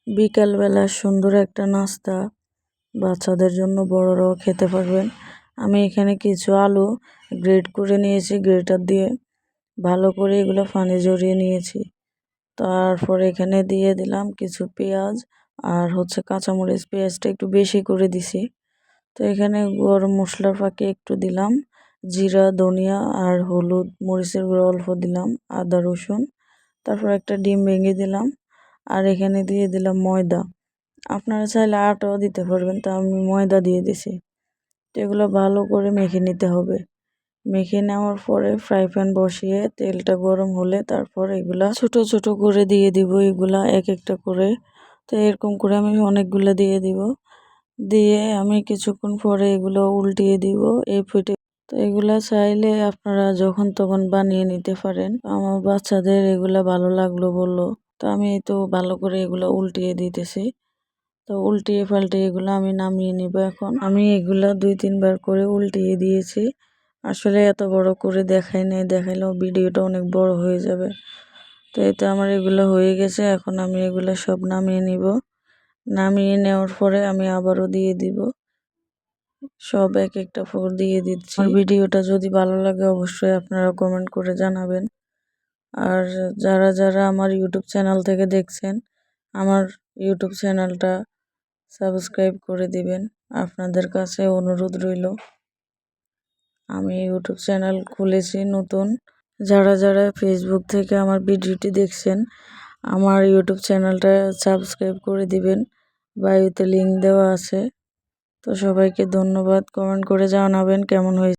বিকালবেলা সুন্দর একটা নাস্তা, বাচ্চাদের জন্য বড়রাও খেতে পারবেন। আমি এখানে কিছু আলু গ্রেট করে নিয়েছি, গ্রেটার দিয়ে ভালো করে এগুলো পানি ঝরিয়ে নিয়েছি। তারপর এখানে দিয়ে দিলাম কিছু পেঁয়াজ আর কাঁচামরিচ। পেঁয়াজটা একটু বেশি করে দিছি। তো এখানে গরম মশলার ফাঁকে একটু দিলাম জিরা, ধনিয়া আর হলুদ, মরিচের গুঁড়ো অল্প দিলাম, আদা রসুন। তারপর একটা ডিম ভেঙে দিলাম আর এখানে দিয়ে দিলাম ময়দা। আপনারা চাইলে আটাও দিতে পারবেন, তা আমি ময়দা দিয়ে দিছি। তো এগুলো ভালো করে মেখে নিতে হবে। মেখে নেওয়ার পরে ফ্রাই প্যান বসিয়ে তেলটা গরম হলে তারপর এগুলা ছোট ছোট করে দিয়ে দিব, এগুলা এক একটা করে। তো এরকম করে আমি অনেকগুলো দিয়ে দিব। দিয়ে আমি কিছুক্ষণ পরে এগুলো উল্টিয়ে দিব এই পিঠে। তো এগুলা চাইলে আপনারা যখন তখন বানিয়ে নিতে পারেন। আমার বাচ্চাদের এগুলা ভালো লাগলো বললো, তো আমি তো ভালো করে এগুলো উল্টিয়ে দিতেছি। তো উল্টিয়ে পাল্টে এগুলো আমি নামিয়ে নিব। এখন আমি এগুলা 2-3 বার করে উল্টিয়ে দিয়েছি। আসলে এত বড় করে দেখাই নাই, দেখাইলেও ভিডিওটা অনেক বড় হয়ে যাবে। তো এতে আমার এগুলো হয়ে গেছে। এখন আমি এগুলো সব নামিয়ে নিব। নামিয়ে নেওয়ার পরে আমি আবারও দিয়ে দিব, সব এক একটা ফোর দিয়ে দিচ্ছি। আর ভিডিওটা যদি ভালো লাগে অবশ্যই আপনারা কমেন্ট করে জানাবেন। আর যারা যারা আমার ইউটিউব চ্যানেল থেকে দেখছেন, আমার ইউটিউব চ্যানেলটা সাবস্ক্রাইব করে দিবেন, আপনাদের কাছে অনুরোধ রইল। আমি ইউটিউব চ্যানেল খুলেছি নতুন। যারা যারা ফেসবুক থেকে আমার ভিডিওটি দেখছেন, আমার ইউটিউব চ্যানেলটা সাবস্ক্রাইব করে দিবেন, বায়োতে লিঙ্ক দেওয়া আছে। তো সবাইকে ধন্যবাদ। কমেন্ট করে জানাবেন কেমন হয়েছে।